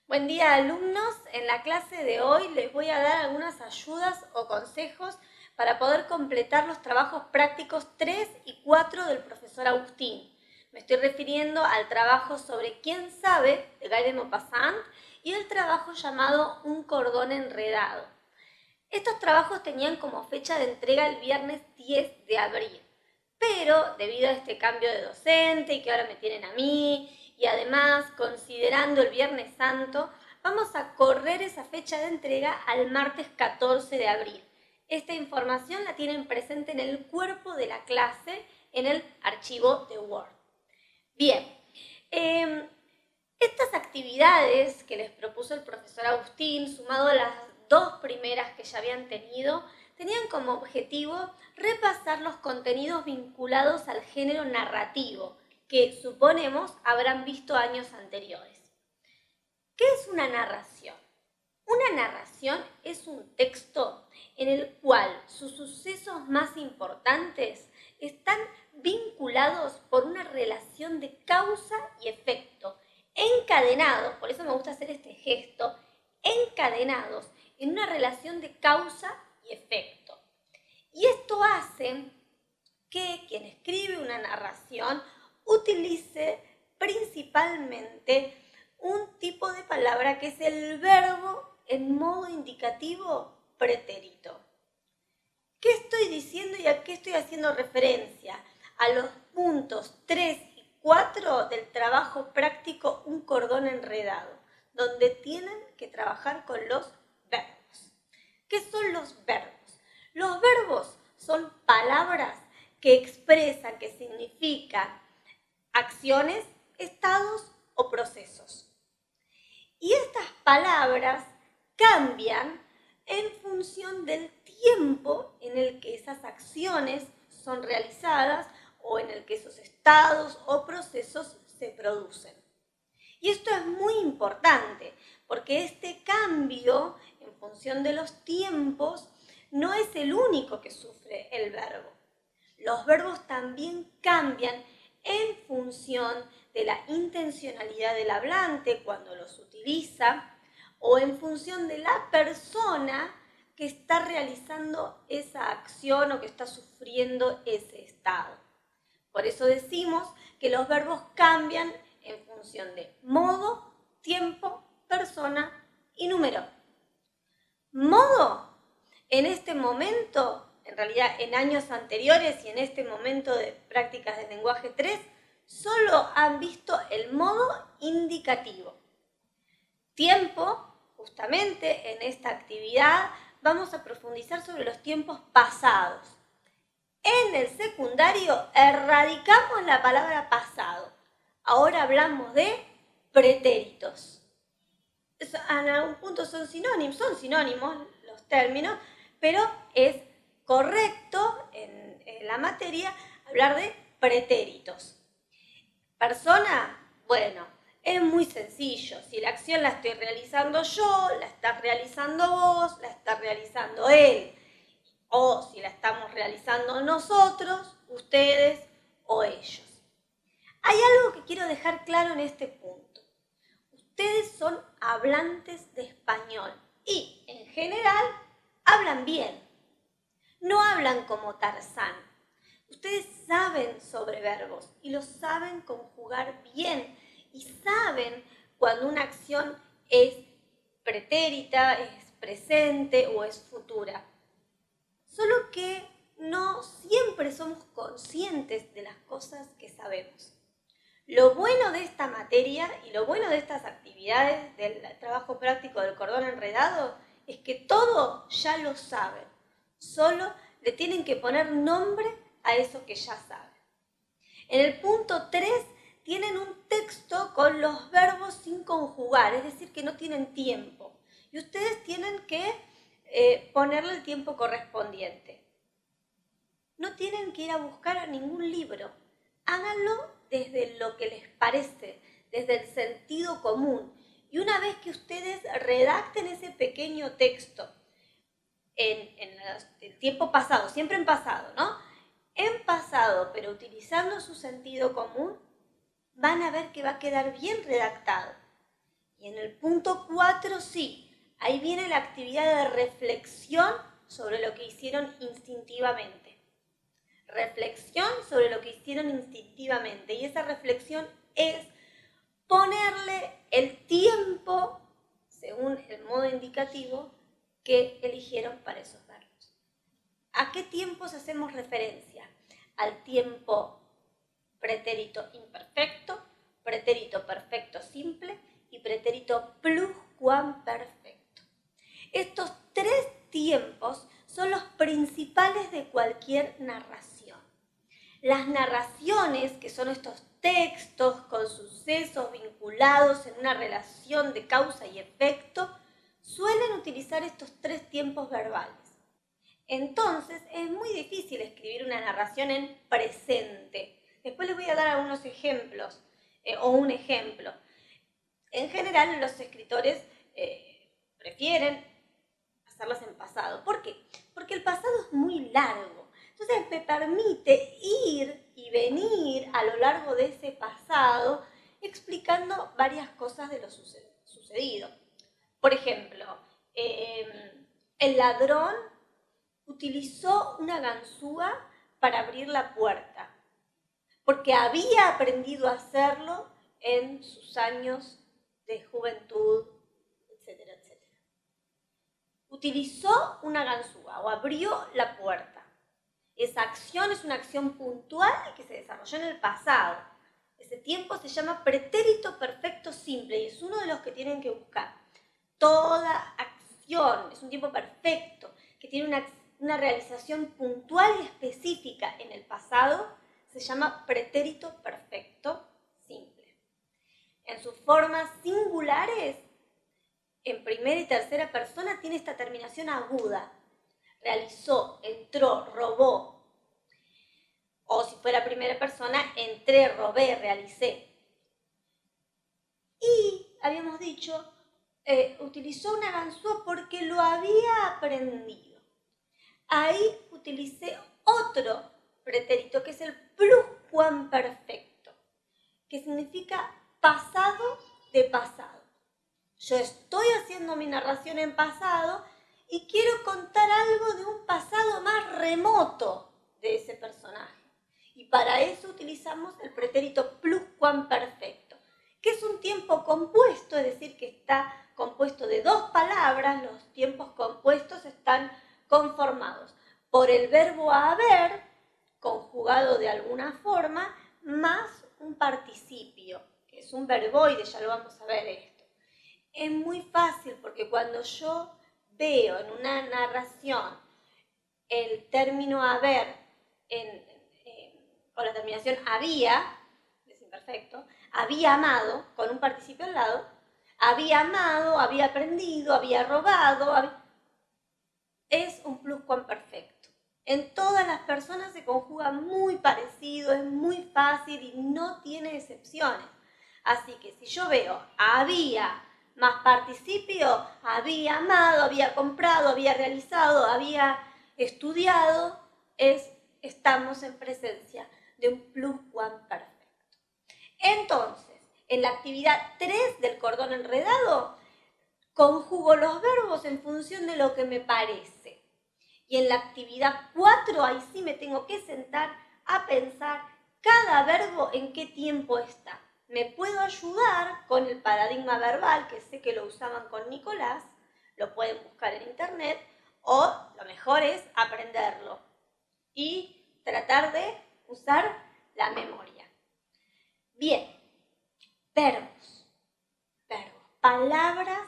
Buen día, alumnos. En la clase de hoy les voy a dar algunas ayudas o consejos para poder completar los trabajos prácticos 3 y 4 del profesor Agustín. Me estoy refiriendo al trabajo sobre quién sabe de Guy de Maupassant y el trabajo llamado Un cordón enredado. Estos trabajos tenían como fecha de entrega el viernes 10 de abril, pero debido a este cambio de docente y que ahora me tienen a mí, y además considerando el Viernes Santo, vamos a correr esa fecha de entrega al martes 14 de abril. Esta información la tienen presente en el cuerpo de la clase en el archivo de Word. Bien, estas actividades que les propuso el profesor Agustín, sumado a las dos primeras que ya habían tenido, tenían como objetivo repasar los contenidos vinculados al género narrativo, que suponemos habrán visto años anteriores. ¿Qué es una narración? Una narración es un texto en el cual sus sucesos más importantes están vinculados por una relación de causa y efecto, encadenados, por eso me gusta hacer este gesto, encadenados en una relación de causa y efecto. Y esto hace que quien escribe una narración utilice principalmente un tipo de palabra que es el verbo en modo indicativo pretérito. ¿Qué estoy diciendo y a qué estoy haciendo referencia? A los puntos 3 y 4 del trabajo práctico Un cordón enredado, donde tienen que trabajar con los verbos. ¿Qué son los verbos? Los verbos son palabras que expresan, que significan acciones, estados o procesos. Y estas palabras cambian en función del tiempo en el que esas acciones son realizadas o en el que esos estados o procesos se producen. Y esto es muy importante porque este cambio en función de los tiempos no es el único que sufre el verbo. Los verbos también cambian en función de la intencionalidad del hablante cuando los utiliza o en función de la persona que está realizando esa acción o que está sufriendo ese estado. Por eso decimos que los verbos cambian en función de modo, tiempo, persona y número. Modo, en este momento, en realidad en años anteriores y en este momento de prácticas de lenguaje 3, solo han visto el modo indicativo. Tiempo, justamente en esta actividad vamos a profundizar sobre los tiempos pasados. En el secundario erradicamos la palabra pasado. Ahora hablamos de pretéritos. En algún punto son sinónimos los términos, pero es correcto en la materia hablar de pretéritos. Persona, bueno, es muy sencillo. Si la acción la estoy realizando yo, la estás realizando vos, la está realizando él. O si la estamos realizando nosotros, ustedes o ellos. Hay algo que quiero dejar claro en este punto. Ustedes son hablantes de español y, en general, hablan bien. No hablan como Tarzán. Ustedes saben sobre verbos y los saben conjugar bien y saben cuando una acción es pretérita, es presente o es futura. Solo que no siempre somos conscientes de las cosas que sabemos. Lo bueno de esta materia y lo bueno de estas actividades del trabajo práctico del cordón enredado es que todo ya lo saben. Solo le tienen que poner nombre a eso que ya saben. En el punto 3 tienen un texto con los verbos sin conjugar, es decir, que no tienen tiempo. Y ustedes tienen que ponerle el tiempo correspondiente. No tienen que ir a buscar a ningún libro. Háganlo desde lo que les parece, desde el sentido común. Y una vez que ustedes redacten ese pequeño texto en el tiempo pasado, siempre en pasado, ¿no? En pasado, pero utilizando su sentido común, van a ver que va a quedar bien redactado. Y en el punto 4 sí, ahí viene la actividad de reflexión sobre lo que hicieron instintivamente. Reflexión sobre lo que hicieron instintivamente. Y esa reflexión es ponerle el tiempo, según el modo indicativo, que eligieron para esos verbos. ¿A qué tiempos hacemos referencia? Al tiempo pretérito imperfecto, pretérito perfecto simple y pretérito pluscuamperfecto. Estos 3 tiempos son los principales de cualquier narración. Las narraciones, que son estos textos con sucesos vinculados en una relación de causa y efecto, suelen utilizar estos 3 tiempos verbales. Entonces, es muy difícil escribir una narración en presente. Después les voy a dar algunos ejemplos, o un ejemplo. En general, los escritores prefieren hacerlas en pasado. ¿Por qué? Porque el pasado es muy largo. Entonces, me permite ir y venir a lo largo de ese pasado explicando varias cosas de lo sucedido. Por ejemplo, el ladrón utilizó una ganzúa para abrir la puerta, porque había aprendido a hacerlo en sus años de juventud, etcétera, etcétera. Utilizó una ganzúa o abrió la puerta. Esa acción es una acción puntual que se desarrolló en el pasado. Ese tiempo se llama pretérito perfecto simple y es uno de los que tienen que buscar. Toda acción es un tiempo perfecto que tiene una realización puntual y específica en el pasado, se llama pretérito perfecto simple. En sus formas singulares, en primera y tercera persona, tiene esta terminación aguda. Realizó, entró, robó. O si fuera primera persona, entré, robé, realicé. Y, habíamos dicho, utilizó una ganzúa porque lo había aprendido. Ahí utilicé otro pretérito, que es el pluscuamperfecto, que significa pasado de pasado. Yo estoy haciendo mi narración en pasado y quiero contar algo de un pasado más remoto de ese personaje. Y para eso utilizamos el pretérito pluscuamperfecto, que es un tiempo compuesto, es decir, que está compuesto de 2 palabras. Los tiempos compuestos están conformados por el verbo haber, conjugado de alguna forma, más un participio, que es un verboide, ya lo vamos a ver esto. Es muy fácil porque cuando yo veo en una narración el término haber con la terminación había, es imperfecto, había amado, con un participio al lado, había amado, había aprendido, había robado, es un pluscuamperfecto. En todas las personas se conjuga muy parecido, es muy fácil y no tiene excepciones. Así que si yo veo había más participio, había amado, había comprado, había realizado, había estudiado, estamos en presencia de un pluscuamperfecto. Entonces, en la actividad 3 del cordón enredado, conjugo los verbos en función de lo que me parece. Y en la actividad 4, ahí sí me tengo que sentar a pensar cada verbo en qué tiempo está. Me puedo ayudar con el paradigma verbal, que sé que lo usaban con Nicolás, lo pueden buscar en internet, o lo mejor es aprenderlo y tratar de usar la memoria. Bien, verbos, palabras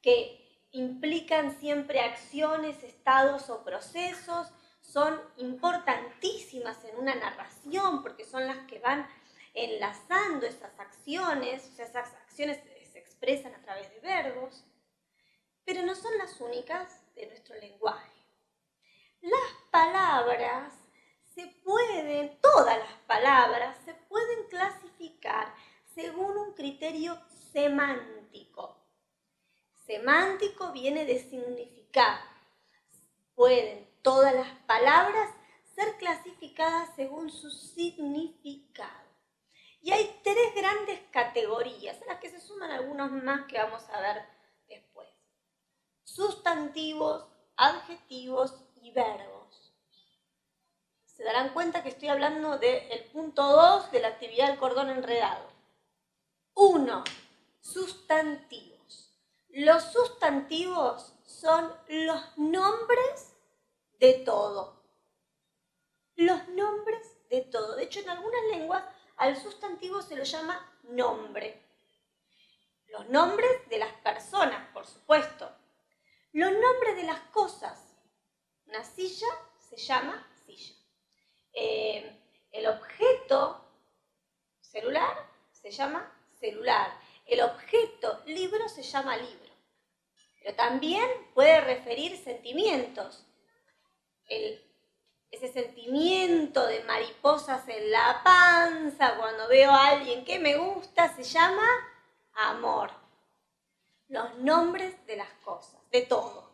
que implican siempre acciones, estados o procesos, son importantísimas en una narración porque son las que van enlazando esas acciones, o sea, esas acciones se expresan a través de verbos, pero no son las únicas de nuestro lenguaje. Las palabras todas las palabras se pueden clasificar según un criterio semántico. Semántico viene de significar. Pueden todas las palabras ser clasificadas según su significado. Y hay 3 grandes categorías categorías, a las que se suman algunos más que vamos a ver después. Sustantivos, adjetivos y verbos. Se darán cuenta que estoy hablando del punto 2 de la actividad del cordón enredado. 1. Sustantivos. Los sustantivos son los nombres de todo. Los nombres de todo. De hecho, en algunas lenguas al sustantivo se lo llama nombre. Los nombres de las personas, por supuesto. Los nombres de las cosas. Una silla se llama silla. El objeto celular se llama celular. El objeto libro se llama libro. Pero también puede referir sentimientos. Ese sentimiento de mariposas en la panza cuando veo a alguien que me gusta se llama amor. Los nombres de las cosas, de todo.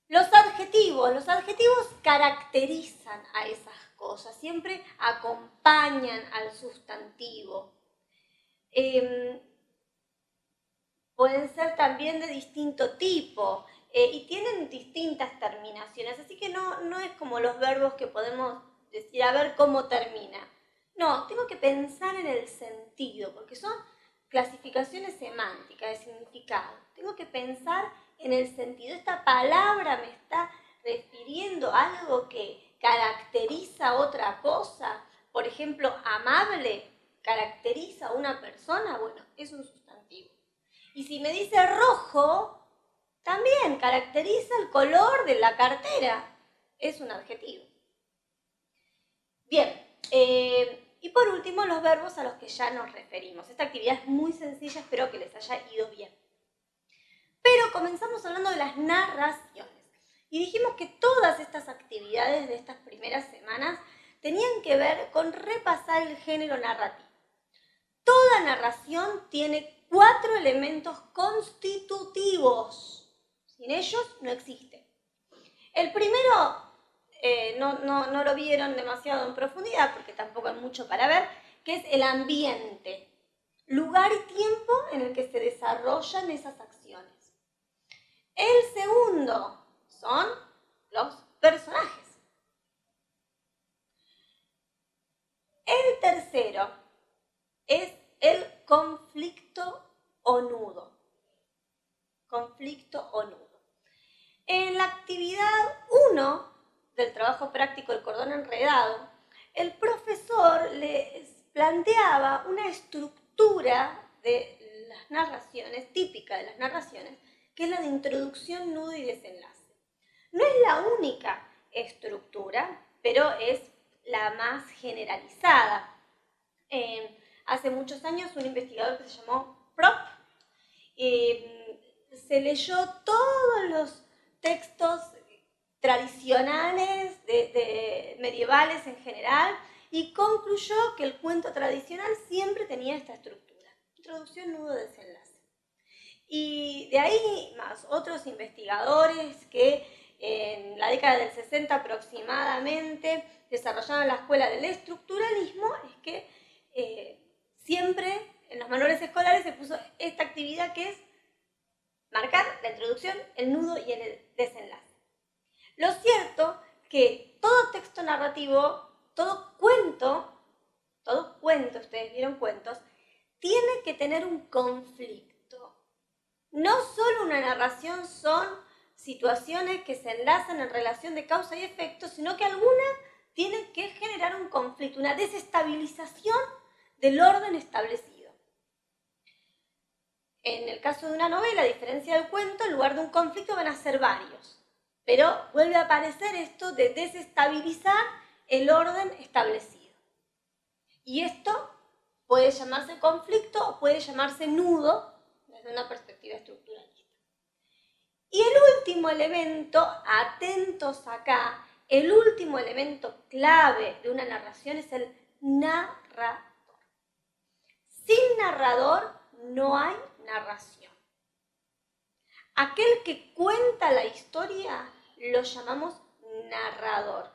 Los adjetivos caracterizan a esas cosas, siempre acompañan al sustantivo. Pueden ser también de distinto tipo y tienen distintas terminaciones, así que no es como los verbos que podemos decir a ver cómo termina. No, tengo que pensar en el sentido, porque son clasificaciones semánticas de significado. Tengo que pensar en el sentido. Esta palabra me está refiriendo a algo que caracteriza otra cosa. Por ejemplo, amable caracteriza a una persona. Bueno, es un sustantivo. Y si me dice rojo, también caracteriza el color de la cartera. Es un adjetivo. Bien, y por último los verbos a los que ya nos referimos. Esta actividad es muy sencilla, espero que les haya ido bien. Pero comenzamos hablando de las narraciones. Y dijimos que todas estas actividades de estas primeras semanas tenían que ver con repasar el género narrativo. Toda narración tiene 4 elementos constitutivos. Sin ellos no existe. El primero no lo vieron demasiado en profundidad porque tampoco hay mucho para ver, que es el ambiente, lugar y tiempo en el que se desarrollan esas acciones. El segundo son los personajes. El tercero es el conflicto o nudo. Conflicto o nudo. En la actividad 1 del trabajo práctico del cordón enredado, el profesor les planteaba una estructura de las narraciones, típica de las narraciones, que es la de introducción, nudo y desenlace. No es la única estructura, pero es la más generalizada. Hace muchos años un investigador que se llamó Propp se leyó todos los textos tradicionales, medievales en general, y concluyó que el cuento tradicional siempre tenía esta estructura: introducción, nudo, desenlace. Y de ahí más otros investigadores que en la década del 60 aproximadamente desarrollaron la escuela del estructuralismo, es que siempre en los manuales escolares se puso esta actividad que es marcar la introducción, el nudo y el desenlace. Lo cierto que todo texto narrativo, todo cuento, ustedes vieron cuentos, tiene que tener un conflicto. No solo una narración son situaciones que se enlazan en relación de causa y efecto, sino que algunas tienen que generar un conflicto, una desestabilización del orden establecido. En el caso de una novela, a diferencia del cuento, en lugar de un conflicto van a ser varios. Pero vuelve a aparecer esto de desestabilizar el orden establecido. Y esto puede llamarse conflicto o puede llamarse nudo desde una perspectiva estructuralista. Y el último elemento, atentos acá, el último elemento clave de una narración es el narrador. Sin narrador no hay narración. Aquel que cuenta la historia lo llamamos narrador.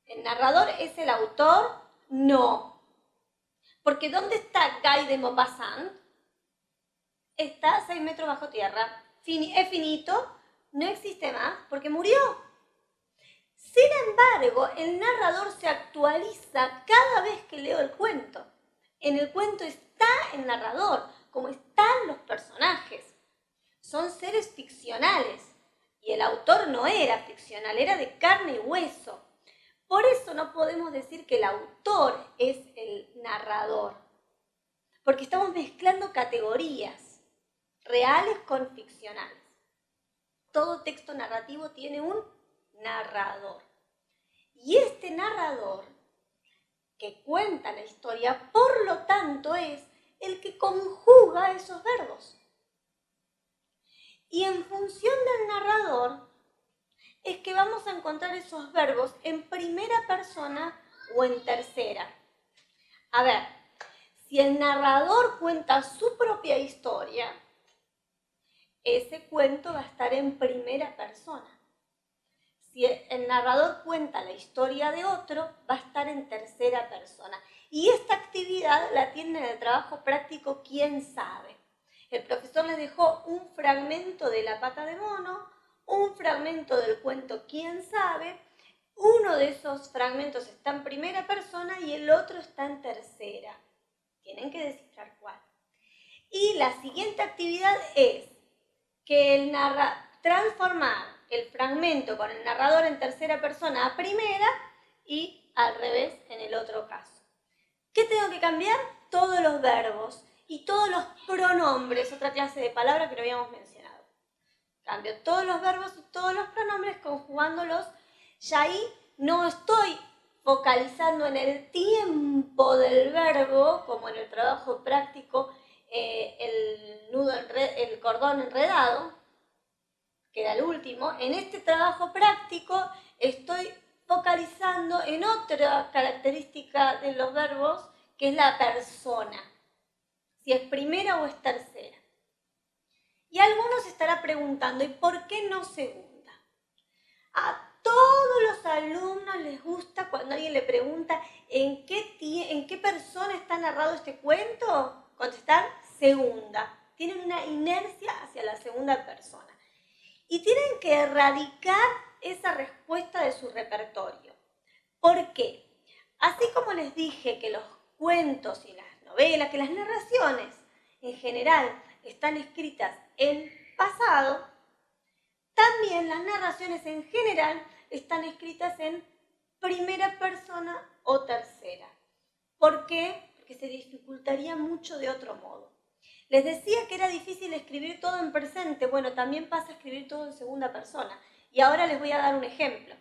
¿El narrador es el autor? No. Porque ¿dónde está Guy de Maupassant? Está a 6 metros bajo tierra. Es finito, no existe más porque murió. Sin embargo, el narrador se actualiza cada vez que leo el cuento. En el cuento está el narrador, como están los personajes. Son seres ficcionales y el autor no era ficcional, era de carne y hueso. Por eso no podemos decir que el autor es el narrador, porque estamos mezclando categorías reales con ficcionales. Todo texto narrativo tiene un narrador. Y este narrador que cuenta la historia, por lo tanto, es el que conjuga esos verbos. Y en función del narrador, es que vamos a encontrar esos verbos en primera persona o en tercera. A ver, si el narrador cuenta su propia historia, ese cuento va a estar en primera persona. Si el narrador cuenta la historia de otro, va a estar en tercera persona. Y esta actividad la tienen en el trabajo práctico ¿Quién sabe? El profesor les dejó un fragmento de La pata de mono, un fragmento del cuento ¿Quién sabe? Uno de esos fragmentos está en primera persona y el otro está en tercera. Tienen que descifrar cuál. Y la siguiente actividad es que transformar el fragmento con el narrador en tercera persona a primera y al revés en el otro caso. ¿Qué tengo que cambiar? Todos los verbos y todos los pronombres, otra clase de palabra que no habíamos mencionado. Cambio todos los verbos y todos los pronombres conjugándolos. Ya ahí no estoy focalizando en el tiempo del verbo, como en el trabajo práctico, el cordón enredado, que era el último. En este trabajo práctico estoy focalizando en otra característica de los verbos, que es la persona, si es primera o es tercera. Y algunos se estará preguntando, ¿y por qué no segunda? A todos los alumnos les gusta cuando alguien le pregunta ¿en qué persona está narrado este cuento? Contestar segunda. Tienen una inercia hacia la segunda persona. Y tienen que erradicar esa respuesta de su repertorio. ¿Por qué? Así como les dije que los cuentos y las novelas, que las narraciones en general están escritas en pasado, también las narraciones en general están escritas en primera persona o tercera. ¿Por qué? Porque se dificultaría mucho de otro modo. Les decía que era difícil escribir todo en presente. Bueno, también pasa a escribir todo en segunda persona. Y ahora les voy a dar un ejemplo.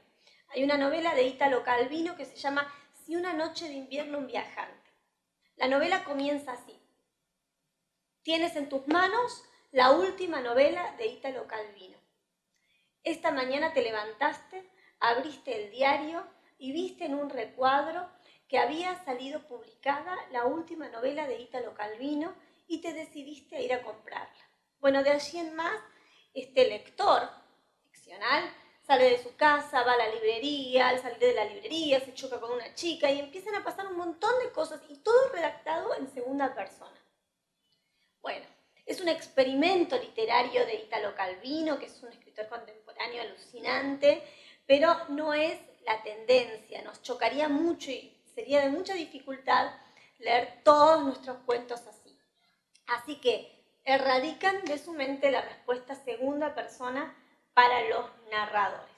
Hay una novela de Italo Calvino que se llama Si una noche de invierno un viajante. La novela comienza así. Tienes en tus manos la última novela de Italo Calvino. Esta mañana te levantaste, abriste el diario y viste en un recuadro que había salido publicada la última novela de Italo Calvino y te decidiste a ir a comprarla. Bueno, de allí en más, este lector ficcional sale de su casa, va a la librería, al salir de la librería se choca con una chica y empiezan a pasar un montón de cosas y todo redactado en segunda persona. Bueno, es un experimento literario de Italo Calvino, que es un escritor contemporáneo alucinante, pero no es la tendencia. Nos chocaría mucho y sería de mucha dificultad leer todos nuestros cuentos así. Así que erradican de su mente la respuesta segunda persona para los narradores.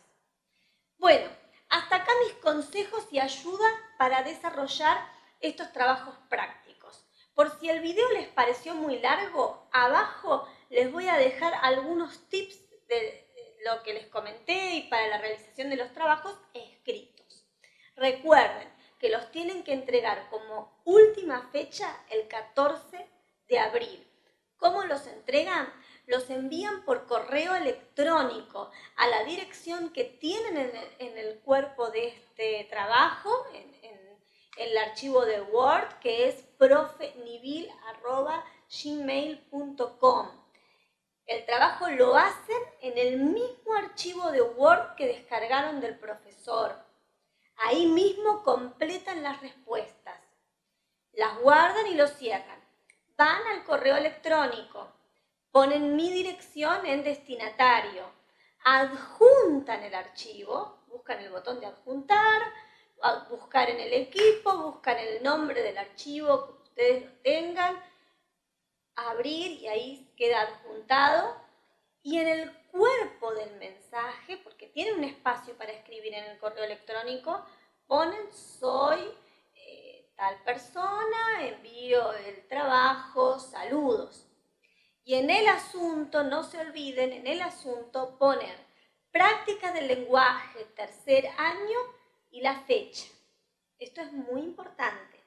Bueno, hasta acá mis consejos y ayuda para desarrollar estos trabajos prácticos. Por si el video les pareció muy largo, abajo les voy a dejar algunos tips de lo que les comenté y para la realización de los trabajos escritos. Recuerden que los tienen que entregar como última fecha el 14 de abril. ¿Cómo los entregan? Los envían por correo electrónico a la dirección que tienen en el cuerpo de este trabajo, en el archivo de Word, que es profenivil@gmail.com. El trabajo lo hacen en el mismo archivo de Word que descargaron del profesor. Ahí mismo completan las respuestas. las guardan y los cierran. Van al correo electrónico, ponen mi dirección en destinatario, adjuntan el archivo, buscan el botón de adjuntar, buscar en el equipo, buscan el nombre del archivo que ustedes lo tengan, abrir y ahí queda adjuntado. Y en el cuerpo del mensaje, porque tiene un espacio para escribir en el correo electrónico, ponen soy tal persona, envío el trabajo, saludos. Y en el asunto, no se olviden, en el asunto poner prácticas del lenguaje, tercer año y la fecha. Esto es muy importante.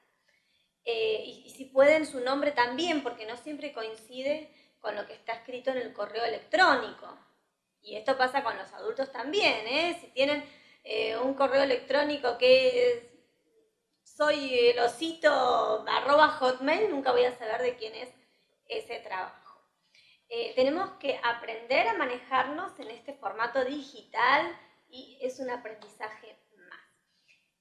Y si pueden su nombre también, porque no siempre coincide con lo que está escrito en el correo electrónico. Y esto pasa con los adultos también, ¿eh? Si tienen un correo electrónico que es soy el osito @hotmail, nunca voy a saber de quién es ese trabajo. Tenemos que aprender a manejarnos en este formato digital y es un aprendizaje más.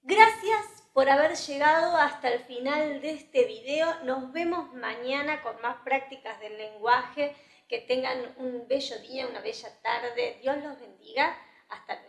Gracias por haber llegado hasta el final de este video. Nos vemos mañana con más prácticas del lenguaje. Que tengan un bello día, una bella tarde. Dios los bendiga. Hasta luego.